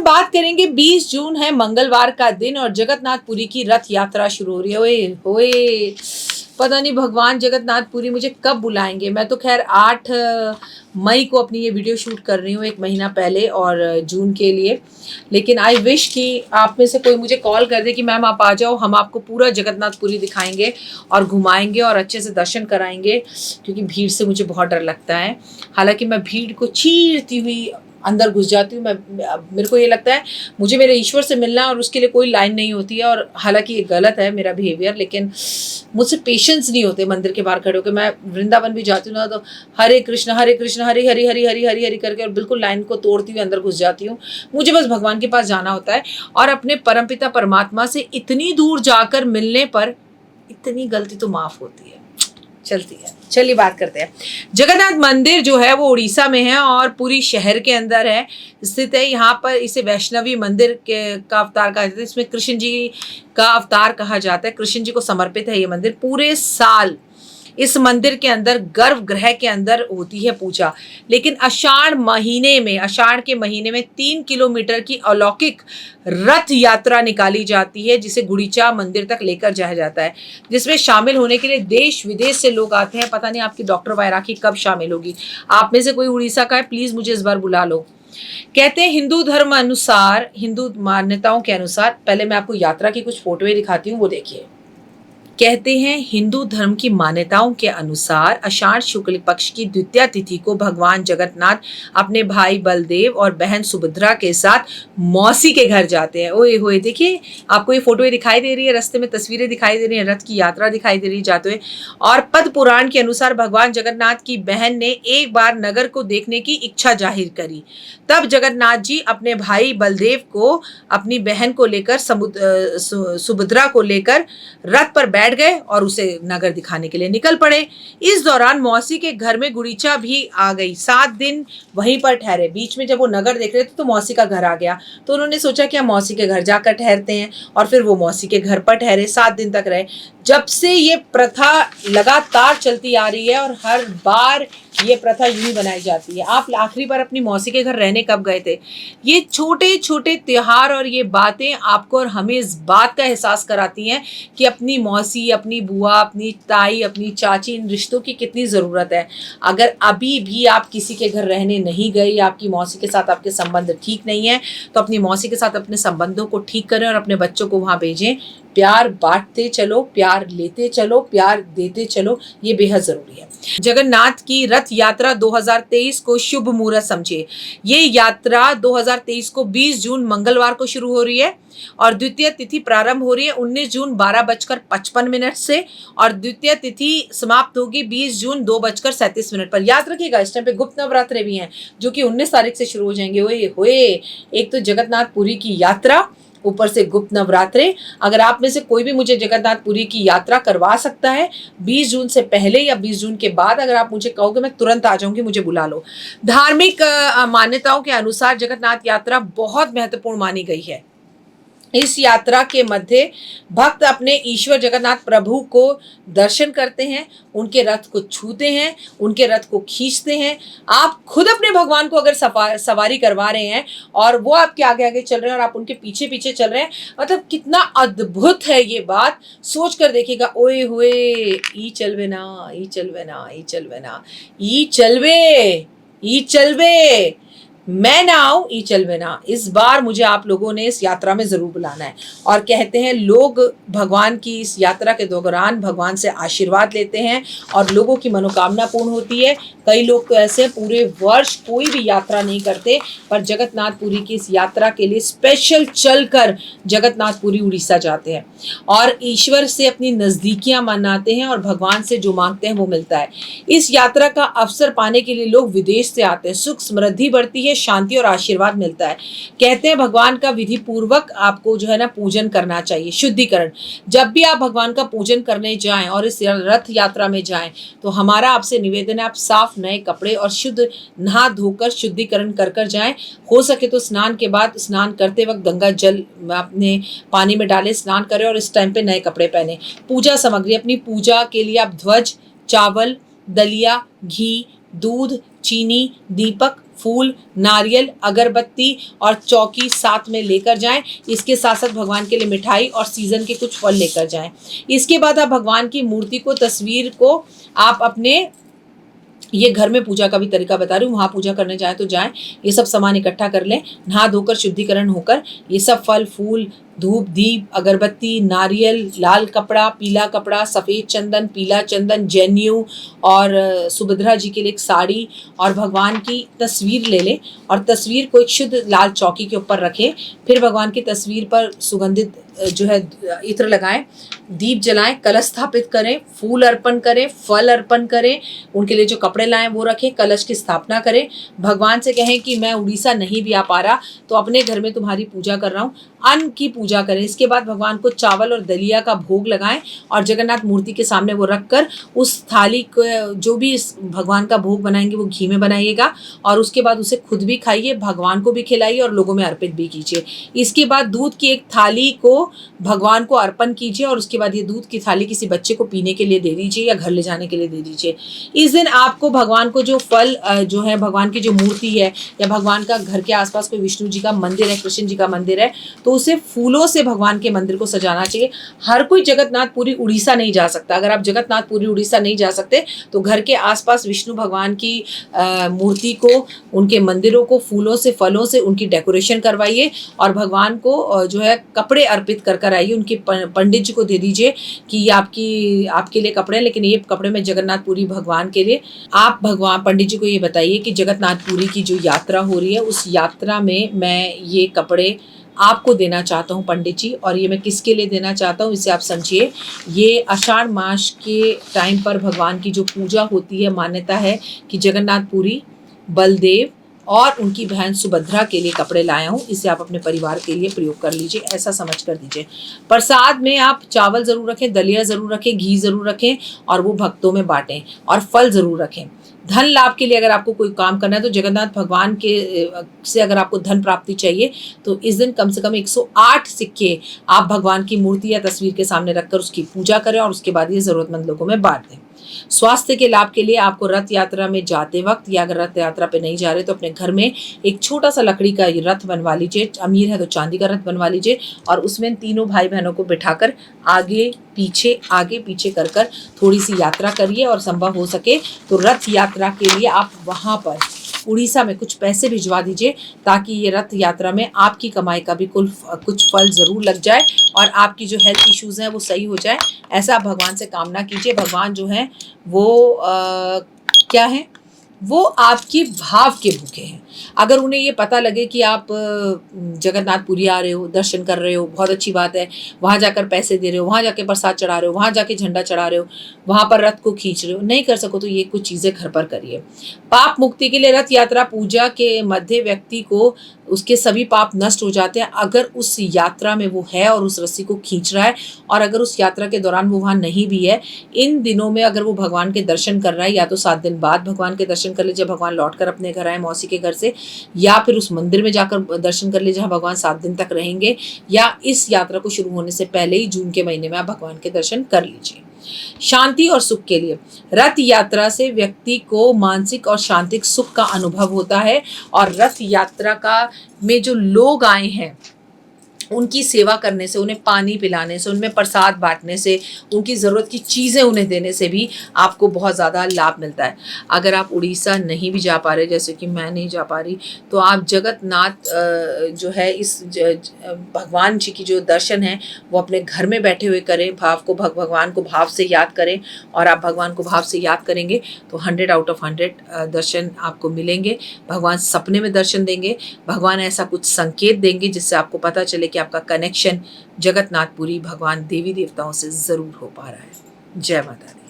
बात करेंगे 20 जून है मंगलवार का दिन और जगन्नाथपुरी की रथ यात्रा शुरू हो रही है। ओए होए, पता नहीं भगवान जगन्नाथपुरी मुझे कब बुलाएंगे। मैं तो खैर 8 मई को अपनी ये वीडियो शूट कर रही हूँ, 1 महीना पहले, और जून के लिए। लेकिन आई विश कि आप में से कोई मुझे कॉल कर दे कि मैम आप आ जाओ, हम आपको पूरा जगन्नाथपुरी दिखाएंगे और घुमाएंगे और अच्छे से दर्शन कराएंगे, क्योंकि भीड़ से मुझे बहुत डर लगता है। हालांकि मैं भीड़ को चीरती हुई अंदर घुस जाती हूँ। मेरे को ये लगता है मुझे मेरे ईश्वर से मिलना है और उसके लिए कोई लाइन नहीं होती है। और हालांकि ये गलत है मेरा बिहेवियर, लेकिन मुझसे पेशेंस नहीं होते मंदिर के बाहर खड़े होकर। मैं वृंदावन भी जाती हूँ ना, तो हरे कृष्ण हरि हरि हरि हरि हरि हरि करके और बिल्कुल लाइन को तोड़ती हुई अंदर घुस जाती हूँ। मुझे बस भगवान के पास जाना होता है और अपने परमपिता परमात्मा से इतनी दूर जाकर मिलने पर इतनी गलती तो माफ होती है, चलती है। चलिए बात करते हैं। जगन्नाथ मंदिर जो है वो उड़ीसा में है और पूरी शहर के अंदर है स्थित है। यहाँ पर इसे वैष्णवी मंदिर का अवतार कहा जाता है। इसमें कृष्ण जी का अवतार कहा जाता है। कृष्ण जी को समर्पित है ये मंदिर। पूरे साल इस मंदिर के अंदर गर्भगृह के अंदर होती है पूजा, लेकिन आषाढ़ के महीने में 3 किलोमीटर की अलौकिक रथ यात्रा निकाली जाती है, जिसे गुड़ीचा मंदिर तक लेकर जाया जाता है, जिसमें शामिल होने के लिए देश विदेश से लोग आते हैं। पता नहीं आपकी डॉक्टर वैरागी कब शामिल होगी। आप में से कोई उड़ीसा का है, प्लीज मुझे इस बार बुला लो। कहते हैं हिंदू धर्म अनुसार, हिंदू मान्यताओं के अनुसार, पहले मैं आपको यात्रा की कुछ फोटोएं दिखाती हूँ, वो देखिए। कहते हैं हिंदू धर्म की मान्यताओं के अनुसार आषाढ़ शुक्ल पक्ष की द्वितीया तिथि को भगवान जगन्नाथ अपने भाई बलदेव और बहन सुभद्रा के साथ मौसी के घर जाते हैं। ओए होए, देखिए आपको ये फोटोएं दिखाई दे रही है, रास्ते में तस्वीरें दिखाई दे रही है, रथ की यात्रा दिखाई दे रही है जाते हुए। और पद्म पुराण के अनुसार भगवान जगन्नाथ की बहन ने एक बार नगर को देखने की इच्छा जाहिर करी। तब जगन्नाथ जी अपने भाई बलदेव को, अपनी बहन को लेकर, सुभद्रा को लेकर रथ पर बैठ गए और उसे नगर दिखाने के लिए निकल पड़े। इस दौरान मौसी के घर में गुड़ीचा भी आ गई। 7 दिन वहीं पर ठहरे। बीच में जब वो नगर देख रहे थे तो मौसी का घर आ गया, तो उन्होंने सोचा कि हम मौसी के घर जाकर ठहरते हैं, और फिर वो मौसी के घर पर ठहरे। 7 दिन तक रहे। जब से ये प्रथा लगातार चलती आ रही है और हर बार ये प्रथा यूं ही बनाई जाती है। आप आखिरी बार अपनी मौसी के घर रहने कब गए थे? ये छोटे छोटे त्योहार और ये बातें आपको और हमें इस बात का एहसास कराती हैं कि अपनी मौसी, अपनी बुआ, अपनी ताई, अपनी चाची, इन रिश्तों की कितनी ज़रूरत है। अगर अभी भी आप किसी के घर रहने नहीं गए या आपकी मौसी के साथ आपके संबंध ठीक नहीं है, तो अपनी मौसी के साथ अपने संबंधों को ठीक करें और अपने बच्चों को वहाँ भेजें। प्यार बांटते चलो, प्यार लेते चलो, प्यार देते चलो, ये बेहद जरूरी है। जगन्नाथ की रथ यात्रा 2023 को शुभ मुहूर्त समझिए। ये यात्रा 2023 को 20 जून मंगलवार को शुरू हो रही है और द्वितीय तिथि प्रारंभ हो रही है 19 जून 12:55 से और द्वितीय तिथि समाप्त होगी 20 जून 2:37 पर। याद रखिएगा इस टाइम पे गुप्त नवरात्रे भी हैं जो कि 19 तारीख से शुरू हो जाएंगे। ओए होए, एक तो जगन्नाथपुरी की यात्रा, ऊपर से गुप्त नवरात्रे। अगर आप में से कोई भी मुझे जगन्नाथपुरी की यात्रा करवा सकता है 20 जून से पहले या 20 जून के बाद, अगर आप मुझे कहोगे मैं तुरंत आ जाऊंगी, मुझे बुला लो। धार्मिक मान्यताओं के अनुसार जगन्नाथ यात्रा बहुत महत्वपूर्ण मानी गई है। इस यात्रा के मध्य भक्त अपने ईश्वर जगन्नाथ प्रभु को दर्शन करते हैं, उनके रथ को छूते हैं, उनके रथ को खींचते हैं। आप खुद अपने भगवान को अगर सवारी करवा रहे हैं और वो आपके आगे आगे चल रहे हैं और आप उनके पीछे पीछे चल रहे हैं, मतलब कितना अद्भुत है ये बात, सोच कर देखिएगा। ओए हुए, ई चलवे ना, ई चलवे ना, ई चलवे ना, ई चलवे, ई चलवे, मैं ना आऊं, ई चलवे ना। इस बार मुझे आप लोगों ने इस यात्रा में जरूर बुलाना है। और कहते हैं लोग भगवान की इस यात्रा के दौरान भगवान से आशीर्वाद लेते हैं और लोगों की मनोकामना पूर्ण होती है। कई लोग तो ऐसे पूरे वर्ष कोई भी यात्रा नहीं करते, पर जगन्नाथपुरी की इस यात्रा के लिए स्पेशल चलकर जगन्नाथपुरी उड़ीसा जाते हैं और ईश्वर से अपनी नजदीकियां मनाते हैं और भगवान से जो मांगते हैं वो मिलता है। इस यात्रा का अवसर पाने के लिए लोग विदेश से आते हैं। सुख समृद्धि बढ़ती है, शांति और आशीर्वाद मिलता है। कहते हैं भगवान का विधि पूर्वक आपको जो है ना पूजन करना चाहिए, शुद्धिकरण। जब भी आप भगवान का पूजन करने जाएं और इस रथ यात्रा में जाएं, तो हमारा आपसे निवेदन है आप साफ नए कपड़े और शुद्ध नहा धोकर शुद्धिकरण कर कर जाएं। हो सके तो स्नान के बाद, स्नान करते वक्त गंगा जल अपने पानी में डालें, स्नान करें और इस टाइम पे नए कपड़े पहने। पूजा सामग्री, अपनी पूजा के लिए आप ध्वज, चावल, दलिया, घी, दूध, चीनी, दीपक, फूल, नारियल, अगरबत्ती और चौकी साथ में लेकर जाएं। इसके साथ साथ भगवान के लिए मिठाई और सीज़न के कुछ फल लेकर जाएं। इसके बाद आप भगवान की मूर्ति को, तस्वीर को आप अपने, ये घर में पूजा का भी तरीका बता रही हूँ, वहाँ पूजा करने जाएँ तो जाएँ। ये सब सामान इकट्ठा कर लें, नहा धोकर शुद्धिकरण होकर ये सब फल, फूल, धूप, दीप, अगरबत्ती, नारियल, लाल कपड़ा, पीला कपड़ा, सफ़ेद चंदन, पीला चंदन, जनेऊ और सुभद्रा जी के लिए एक साड़ी और भगवान की तस्वीर ले लें और तस्वीर को एक शुद्ध लाल चौकी के ऊपर रखें। फिर भगवान की तस्वीर पर सुगंधित जो है इत्र लगाएं, दीप जलाएं, कलश स्थापित करें, फूल अर्पण करें, फल अर्पण करें, उनके लिए जो कपड़े लाएं वो रखें, कलश की स्थापना करें। भगवान से कहें कि मैं उड़ीसा नहीं भी आ पा रहा तो अपने घर में तुम्हारी पूजा कर रहा हूँ, अन्न की पूजा करें। इसके बाद भगवान को चावल और दलिया का भोग लगाएं और जगन्नाथ मूर्ति के सामने वो रखकर उस थाली को, जो भी इस भगवान का भोग बनाएंगे वो घी में बनाइएगा और उसके बाद उसे खुद भी खाइए, भगवान को भी खिलाइए और लोगों में अर्पित भी कीजिए। इसके बाद दूध की एक थाली को भगवान को अर्पण कीजिए और उसके बाद ये दूध की थाली किसी बच्चे को पीने के लिए दे दीजिए या घर ले जाने के लिए दे दीजिए। इस दिन आपको भगवान को जो फल जो है, भगवान की जो मूर्ति है या भगवान का घर के आसपास कोई विष्णु जी का मंदिर है, कृष्ण जी का मंदिर है, तो उसे फूलों से भगवान के मंदिर को सजाना चाहिए। हर कोई जगन्नाथपुरी उड़ीसा नहीं जा सकता। अगर आप जगन्नाथपुरी उड़ीसा नहीं जा सकते तो घर के आसपास विष्णु भगवान की मूर्ति को, उनके मंदिरों को फूलों से, फलों से उनकी डेकोरेशन करवाइए और भगवान को जो है कपड़े अर्पित कर कर आइए। उनके पंडित जी को दे दीजिए कि ये आपके लिए कपड़े हैं, लेकिन ये कपड़े में जगन्नाथपुरी भगवान के लिए। आप भगवान पंडित जी को ये बताइए कि जगन्नाथपुरी की जो यात्रा हो रही है उस यात्रा में मैं ये कपड़े आपको देना चाहता हूँ पंडित जी, और ये मैं किसके लिए देना चाहता हूँ इसे आप समझिए। ये आषाढ़ मास के टाइम पर भगवान की जो पूजा होती है, मान्यता है कि जगन्नाथपुरी बलदेव और उनकी बहन सुभद्रा के लिए कपड़े लाया हूँ, इसे आप अपने परिवार के लिए प्रयोग कर लीजिए, ऐसा समझ कर दीजिए। प्रसाद में आप चावल ज़रूर रखें, दलिया ज़रूर रखें, घी ज़रूर रखें और वो भक्तों में बांटें और फल ज़रूर रखें। धन लाभ के लिए अगर आपको कोई काम करना है तो जगन्नाथ भगवान के से अगर आपको धन प्राप्ति चाहिए तो इस दिन कम से कम 108 सिक्के आप भगवान की मूर्ति या तस्वीर के सामने रखकर उसकी पूजा करें और उसके बाद ये ज़रूरतमंद लोगों में बांट दें। स्वास्थ्य के लाभ के लिए आपको रथ यात्रा में जाते वक्त या अगर रथ यात्रा पे नहीं जा रहे तो अपने घर में एक छोटा सा लकड़ी का रथ बनवा लीजिए। अमीर है तो चांदी का रथ बनवा लीजिए और उसमें तीनों भाई बहनों को बिठाकर आगे पीछे कर कर थोड़ी सी यात्रा करिए और संभव हो सके तो रथ यात्रा के लिए आप वहाँ पर उड़ीसा में कुछ पैसे भिजवा दीजिए ताकि ये रथ यात्रा में आपकी कमाई का भी कुछ फल ज़रूर लग जाए और आपकी जो हेल्थ इश्यूज़ हैं वो सही हो जाए। ऐसा भगवान से कामना कीजिए। भगवान जो है वो क्या है, वो आपके भाव के भूखे हैं। अगर उन्हें ये पता लगे कि आप जगन्नाथपुरी आ रहे हो, दर्शन कर रहे हो, बहुत अच्छी बात है, वहाँ जाकर पैसे दे रहे हो, वहाँ जाके प्रसाद चढ़ा रहे हो, वहाँ जाके झंडा चढ़ा रहे हो, वहाँ पर रथ को खींच रहे हो, नहीं कर सको तो ये कुछ चीज़ें घर पर करिए। पाप मुक्ति के लिए रथ यात्रा पूजा के मध्य व्यक्ति को उसके सभी पाप नष्ट हो जाते हैं अगर उस यात्रा में वो है और उस रस्सी को खींच रहा है और अगर उस यात्रा के दौरान वो वहाँ नहीं भी है। इन दिनों में अगर वो भगवान के दर्शन कर रहा है या तो 7 दिन बाद भगवान के दर्शन कर लीजिए, भगवान लौट कर अपने घर आए मौसी के घर से, या फिर उस मंदिर में जाकर दर्शन कर लीजिए जहाँ भगवान 7 दिन तक रहेंगे, या इस यात्रा को शुरू होने से पहले ही जून के महीने में आप भगवान के दर्शन कर लीजिए। शांति और सुख के लिए रथ यात्रा से व्यक्ति को मानसिक और शांतिक सुख का अनुभव होता है और रथ यात्रा का में जो लोग आए हैं उनकी सेवा करने से, उन्हें पानी पिलाने से, उनमें प्रसाद बांटने से, उनकी ज़रूरत की चीज़ें उन्हें देने से भी आपको बहुत ज़्यादा लाभ मिलता है। अगर आप उड़ीसा नहीं भी जा पा रहे, जैसे कि मैं नहीं जा पा रही, तो आप जगन्नाथ जो है इस भगवान जी की जो दर्शन है वो अपने घर में बैठे हुए करें। भगवान को भाव से याद करें और आप भगवान को भाव से याद करेंगे तो 100 आउट ऑफ 100 दर्शन आपको मिलेंगे। भगवान सपने में दर्शन देंगे, भगवान ऐसा कुछ संकेत देंगे जिससे आपको पता चले कि आपका कनेक्शन जगन्नाथपुरी भगवान देवी देवताओं से ज़रूर हो पा रहा है। जय माता दी।